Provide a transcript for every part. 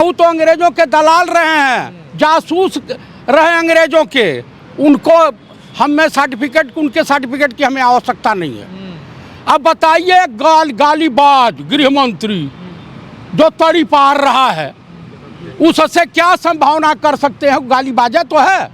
वो तो अंग्रेजों के दलाल रहे हैं, जासूस रहे अंग्रेजों के। उनको हमें सर्टिफिकेट, उनके सर्टिफिकेट की हमें आवश्यकता नहीं है। अब बताइए, गालीबाज गृह मंत्री जो तड़ी पार रहा है, उससे क्या संभावना कर सकते हैं? गालीबाजा तो है।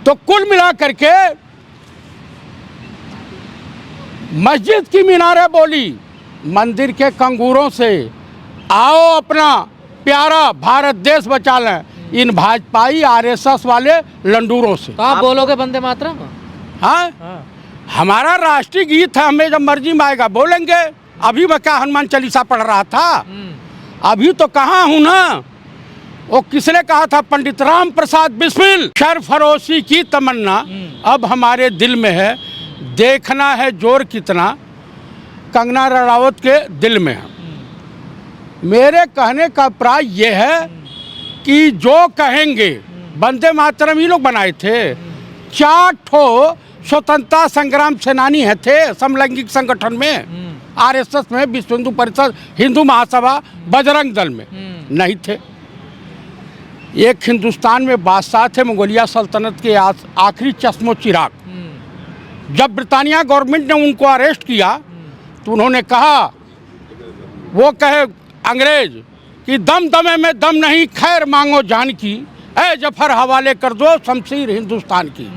तो कुल मिला करके मस्जिद की मीनारें बोली, मंदिर के कंगूरों से आओ अपना प्यारा भारत देश बचा लें, इन भाजपाई आरएसएस वाले लंडूरों से। तो आप बोलोगे वंदे मातरम? हाँ, हमारा राष्ट्रीय गीत है, हमें जब मर्जी में आएगा बोलेंगे। अभी मैं क्या हनुमान चालीसा पढ़ रहा था? अभी तो कहाँ हूँ ना। वो किसने कहा था? पंडित राम प्रसाद बिस्मिल। सरफरोशी की तमन्ना अब हमारे दिल में है, देखना है जोर कितना कंगना रनावत के दिल में है। मेरे कहने का प्राय ये है कि जो कहेंगे, वंदे मातरम ये लोग बनाए थे। 4 ठो स्वतंत्रता संग्राम सेनानी है थे समलैंगिक संगठन में, आरएसएस में, विश्व हिंदू परिषद, हिंदू महासभा, बजरंग दल में नहीं थे। एक हिंदुस्तान में बादशाह थे मंगोलिया सल्तनत के आखिरी चश्मो चिराग। जब ब्रिटानिया गवर्नमेंट ने उनको अरेस्ट किया तो उन्होंने कहा, वो कहे अंग्रेज कि दम दमे में दम नहीं, खैर मांगो जान की, ए जफर हवाले कर दो शमशीर हिंदुस्तान की।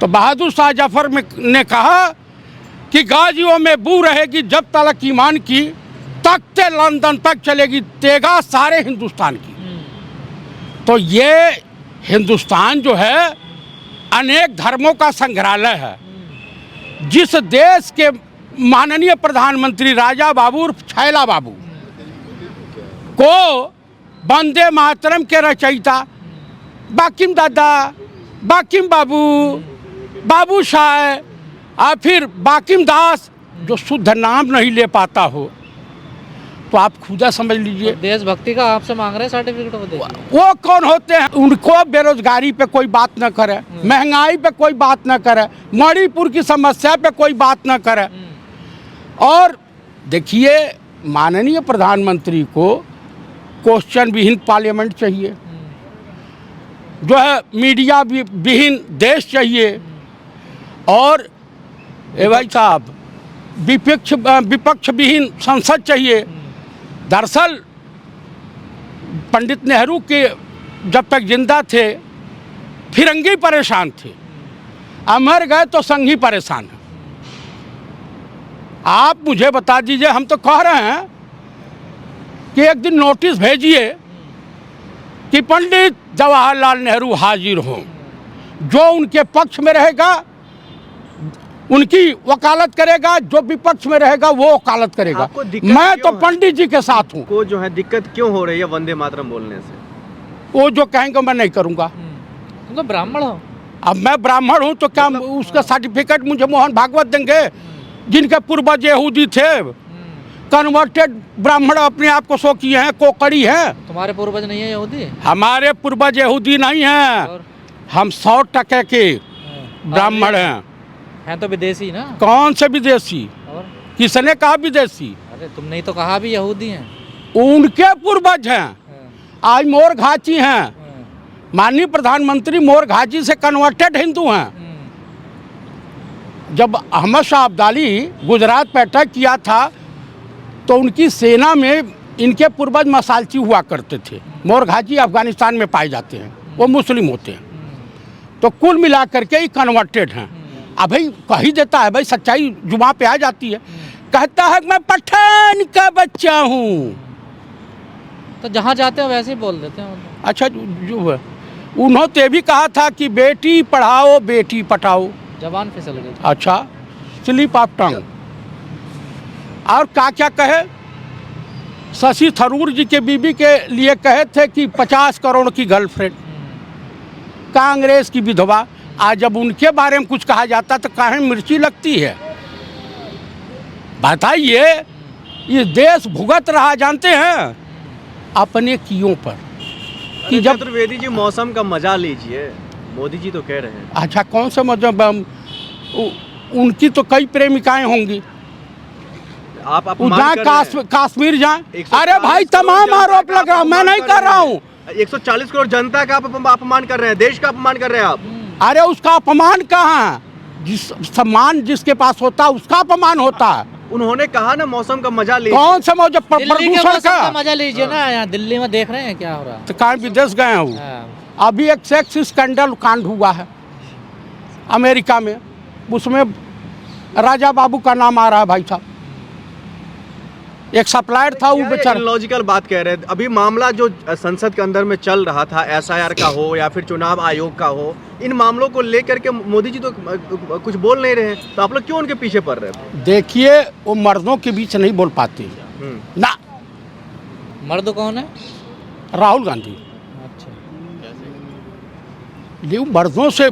तो बहादुर शाह जफर ने कहा कि गाजियों में बू रहेगी जब तलक ईमान की, तख्ते लंदन तक चलेगी तेगा सारे हिंदुस्तान की। तो ये हिंदुस्तान जो है अनेक धर्मों का संग्रहालय है। जिस देश के माननीय प्रधानमंत्री राजा बाबू उर्फ छैला बाबू को वंदे मातरम के रचयिता बाकिम दादा, बाकिम बाबू, बाबू शाह और फिर बाकिम दास, जो शुद्ध नाम नहीं ले पाता हो, तो आप खुदा समझ लीजिए। तो देशभक्ति का आपसे मांग रहे हैं सर्टिफिकेट? वो कौन होते हैं? उनको बेरोजगारी पे कोई बात न करे, महंगाई पे कोई बात न करे, मणिपुर की समस्या पे कोई बात न करे। और देखिए, माननीय प्रधानमंत्री को क्वेश्चन विहीन पार्लियामेंट चाहिए, जो है मीडिया विहीन देश चाहिए, और भाई साहब विपक्ष विहीन संसद चाहिए। दरअसल पंडित नेहरू के जब तक जिंदा थे फिरंगी परेशान थे, मर गए तो संघी परेशान है। आप मुझे बता दीजिए, हम तो कह रहे हैं कि एक दिन नोटिस भेजिए कि पंडित जवाहरलाल नेहरू हाजिर हों, जो उनके पक्ष में रहेगा उनकी वकालत करेगा, जो विपक्ष में रहेगा वो वकालत करेगा। मैं तो पंडित जी के साथ हूँ। को जो है दिक्कत क्यों हो रही है वंदे मातरम बोलने से? वो जो कहेंगे मैं नहीं करूँगा। तुम तो ब्राह्मण हो। अब मैं ब्राह्मण हूँ तो क्या उसका सर्टिफिकेट मुझे मोहन भागवत देंगे, जिनके पूर्वज यहूदी थे, कन्वर्टेड ब्राह्मण अपने आप को सो किए हैं, कोकड़ी हैं। तुम्हारे पूर्वज नहीं है यहूदी? हमारे पूर्वज यहूदी नहीं हैं, हम 100% के ब्राह्मण हैं। हैं तो विदेशी ना? कौन से विदेशी? और किसने कहा विदेशी? अरे तुमने ही तो कहा भी यहूदी हैं। उनके पूर्वज हैं, आज मोर घाची हैं। माननीय प्रधानमंत्री मोर घाची से कन्वर्टेड हिंदू हैं। जब अहमद शाह अब्दाली गुजरात पे अटैक किया था तो उनकी सेना में इनके पूर्वज मसालची हुआ करते थे। मोर घाची अफगानिस्तान में पाए जाते हैं, वो मुस्लिम होते हैं। तो कुल मिला करके ही कन्वर्टेड हैं। अब भाई कह ही देता है, भाई सच्चाई जुबान पे आ जाती है। कहता है मैं पठान का बच्चा हूँ, तो जहाँ जाते हो वैसे ही बोल देते हैं। अच्छा, जो उन्होंने तो भी कहा था कि बेटी पढ़ाओ बेटी पटाओ। जबान फिसल गई। अच्छा, स्लिप ऑफ टंग। और क्या कहे, शशि थरूर जी के बीबी के लिए कहे थे कि 50 करोड़ की गर्लफ्रेंड, कांग्रेस की विधवा। आज जब उनके बारे में कुछ कहा जाता तो कहीं मिर्ची लगती है। बताइए, ये देश भुगत रहा जानते हैं अपने कियों पर कि जब चतुर्वेदी जी मौसम का मजा लीजिए, मोदी जी तो कह रहे हैं। अच्छा, कौन सा मतलब? उनकी तो कई प्रेमिकाएं होंगी। आप अपमान जहाँ कर रहे हैं। कश्मीर जाए। 140 अरे भाई करोड़ तमाम जनता आरोप का लग रहा हूँ, मैं अपमान नहीं कर कर रहे रहा हैं। हूँ। 140 करोड़ जनता का आप अपमान कर रहे हैं, देश का अपमान कर रहे हैं आप। अरे उसका अपमान कहाँ है? जिस सम्मान जिसके पास होता है उसका अपमान होता है। उन्होंने कहा ना मौसम का मजा लीजिए। कौन सा मौज दिल्ली के प्रदूषण मौसम का का? मजा लीजिए ना, यहाँ दिल्ली में देख रहे हैं क्या हो रहा है। तो कहाँ विदेश गए हैं वो? हाँ। अभी एक सेक्स स्कैंडल कांड हुआ है अमेरिका में, उसमें राजा बाबू का नाम आ रहा है भाई साहब। एक सप्लायर था वो बेचारा। लॉजिकल बात कह रहे हैं। अभी मामला जो संसद के अंदर में चल रहा था, एसआईआर का हो या फिर चुनाव आयोग का हो, इन मामलों को लेकर के मोदी जी तो कुछ बोल नहीं रहे हैं, तो आप लोग क्यों उनके पीछे पड़ रहे हैं? देखिए वो मर्दों के बीच नहीं बोल पाती ना। मर्द कौन है? राहुल गांधी अच्छा। ये मर्दों से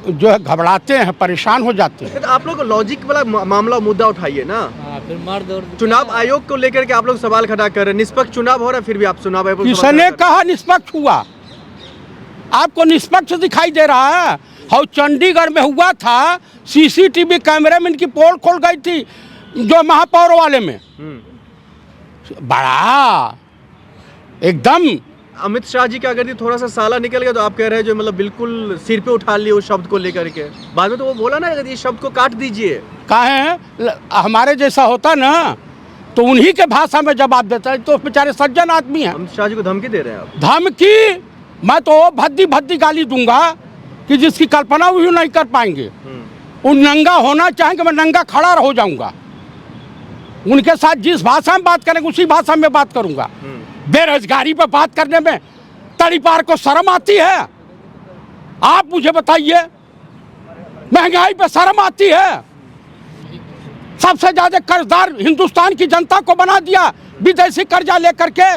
जो है घबराते हैं, परेशान हो जाते हैं। तो आप लोग लॉजिक वाला मामला मुद्दा उठाइए ना। हाँ, फिर मर्द और चुनाव आयोग को लेकर के आप लोग सवाल खड़ा कर रहे हैं। निष्पक्ष चुनाव हो रहा है, फिर भी आप चुनाव आयोग पर सवाल किसने खड़ा कर रहे हैं। कहा निष्पक्ष हुआ? आपको निष्पक्ष दिखाई दे रहा है? और चंडीगढ़ में हुआ था, सीसीटीवी कैमरे में इनकी पोल खोल गई थी जो महापौर वाले में। बड़ा एकदम। अमित शाह जी का अगर ये थोड़ा सा साला निकल गया तो आप कह रहे हैं जो मतलब बिल्कुल सिर पे उठा लिए उस शब्द को लेकर के। बाद में तो वो बोला ना अगर ये शब्द को काट दीजिए। कहे हमारे जैसा होता ना तो उन्हीं के भाषा में जवाब देता है। तो बेचारे सज्जन आदमी हैं। अमित शाह जी को धमकी दे रहे हैं आप। धमकी? मैं तो भद्दी भद्दी गाली दूंगा कि जिसकी कल्पना भी नहीं कर पाएंगे। वो नंगा होना चाहेंगे, मैं नंगा खड़ा हो जाऊंगा। उनके साथ जिस भाषा में बात करेंगे उसी भाषा में बात करूंगा। बेरोजगारी पर बात करने में तड़ीपार को शर्म आती है? आप मुझे बताइए। महंगाई पर शर्म आती है? सबसे ज्यादा कर्जदार हिंदुस्तान की जनता को बना दिया विदेशी कर्जा लेकर के।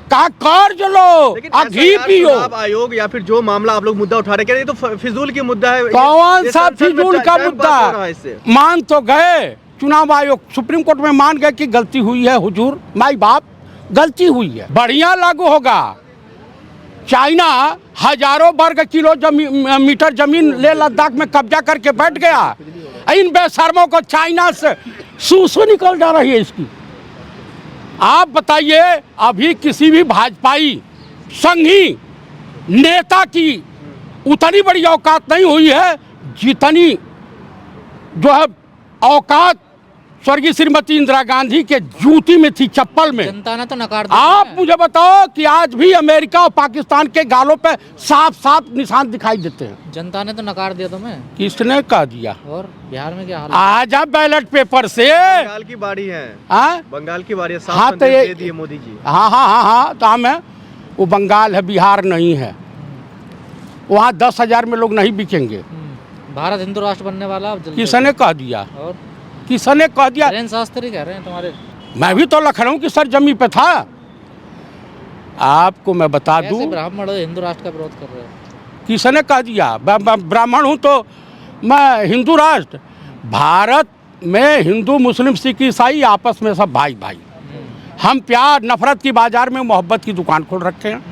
कहा कर्ज लो, अभी पियो। चुनाव आयोग या फिर जो मामला आप लोग मुद्दा उठा रहे हैं, ये तो फिजूल की मुद्दा है। कौन सा फिजूल का मुद्दा? इससे मान तो गए चुनाव आयोग, सुप्रीम कोर्ट में मान गए कि गलती हुई है, हुजूर माई बाप गलती हुई है, बढ़िया लागू होगा। चाइना हजारों वर्ग किलो मीटर जमीन ले लद्दाख में कब्जा करके बैठ गया। इन बेशर्मों को चाइना से सूसू निकल जा रही है इसकी। आप बताइए, अभी किसी भी भाजपाई संघी नेता की उतनी बड़ी औकात नहीं हुई है जितनी जो है औकात स्वर्गीय श्रीमती इंदिरा गांधी के जूती में थी, चप्पल में। जनता ने तो नकार दिया। आप मुझे बताओ कि आज भी अमेरिका और पाकिस्तान के गालों पे साफ साफ निशान दिखाई देते हैं। जनता ने तो नकार दिया तुम्हें। किसने कह दिया? और बिहार में क्या हाल? आ जा बैलेट पेपर से। बंगाल की बारी है। हाँ बंगाल की बारी है। साफ हाँ, तो संदेश ये- दे दिए मोदी जी। हाँ तो हम है, वो बंगाल है, बिहार नहीं है। वहाँ 10,000 में लोग नहीं बिकेंगे। भारत हिंदू राष्ट्र बनने वाला अब जल्दी। किसने कह दिया? और किसने कह दिया? नरेंद्र शास्त्री कह रहे हैं तुम्हारे। मैं भी तो लखनऊ की सरजमी पे था। आपको मैं बता कैसे दूं, ब्राह्मण हिंदू राष्ट्र का विरोध कर रहे हैं? किसने कह दिया? ब्राह्मण हूँ तो मैं हिंदू राष्ट्र। भारत में हिंदू मुस्लिम सिख ईसाई आपस में सब भाई भाई। हम प्यार नफरत की बाजार में मोहब्बत की दुकान खोल रखे हैं।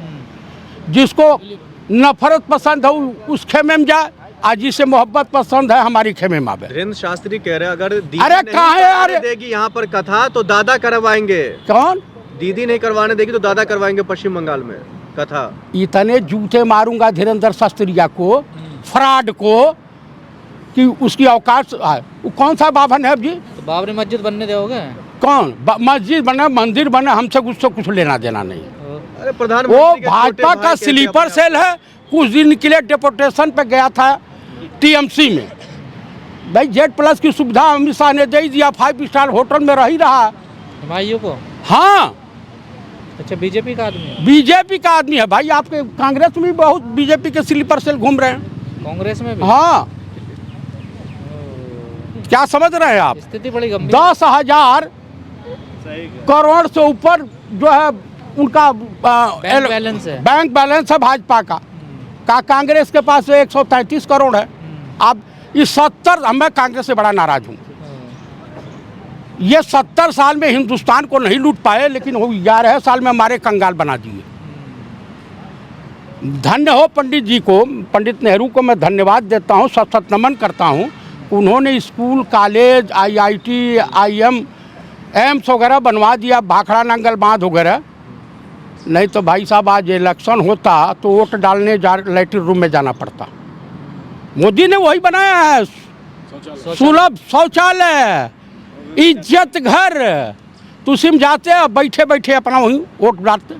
जिसको नफरत पसंद है उस खेमे में जाए, आज जिसे मोहब्बत पसंद है हमारी खेमे में आवे। धीरेन्द्र शास्त्री कह रहे हैं अगर दीदी अरे नहीं कहाँ है यार? करवाने देगी यहाँ पर कथा तो दादा करवाएंगे। कौन? दीदी नहीं करवाने देगी तो दादा करवाएंगे पश्चिम बंगाल में कथा। इतने जूते मारूंगा धीरेन्द्र शास्त्रिया को, फ्रॉड को, कि उसकी औकात। वो कौन सा बाभन है जी? तो बाबरी मस्जिद बनने दोगे? कौन मस्जिद बने, मंदिर बने, हमसे उससे कुछ लेना देना नहीं। अरे प्रधानमंत्री वो के छोटे भाजपा भाई का कहते हैं स्लीपर अपने सेल है। कुछ दिन के लिए डेपुटेशन पे गया था टीएमसी में। भाई Z+ की सुविधा अमित शाह ने दे दिया, 5 स्टार होटल में रह रहा। हुमायूं को? हाँ, अच्छा, बीजेपी का आदमी है? बीजेपी का आदमी है भाई। आपके कांग्रेस में भी बहुत बीजेपी के स्लीपर सेल घूम रहे हैं। कांग्रेस में भी? हाँ, क्या समझ रहे हैं आप? स्थिति बड़ी गंभीर। 10,000 करोड़ से ऊपर जो है उनका बैंक बैलेंस है। बैंक बैलेंस है भाजपा का। कांग्रेस के पास 133 करोड़ है। अब इस 70, मैं कांग्रेस से बड़ा नाराज हूँ। ये 70 साल में हिंदुस्तान को नहीं लूट पाए, लेकिन वो 11 साल में हमारे कंगाल बना दिए। धन्य हो पंडित जी को, पंडित नेहरू को मैं धन्यवाद देता हूँ, सत नमन करता हूँ। उन्होंने school, college, IIT, IIM AIIMS वगैरह बनवा दिया, भाखड़ा नांगल बांध वगैरह। नहीं तो भाई साहब आज इलेक्शन होता तो वोट डालने लैट्रिन रूम में जाना पड़ता। मोदी ने वही बनाया है, सुलभ शौचालय, इज्जत घर। तुम जाते बैठे बैठे अपना वहीं वोट डालते।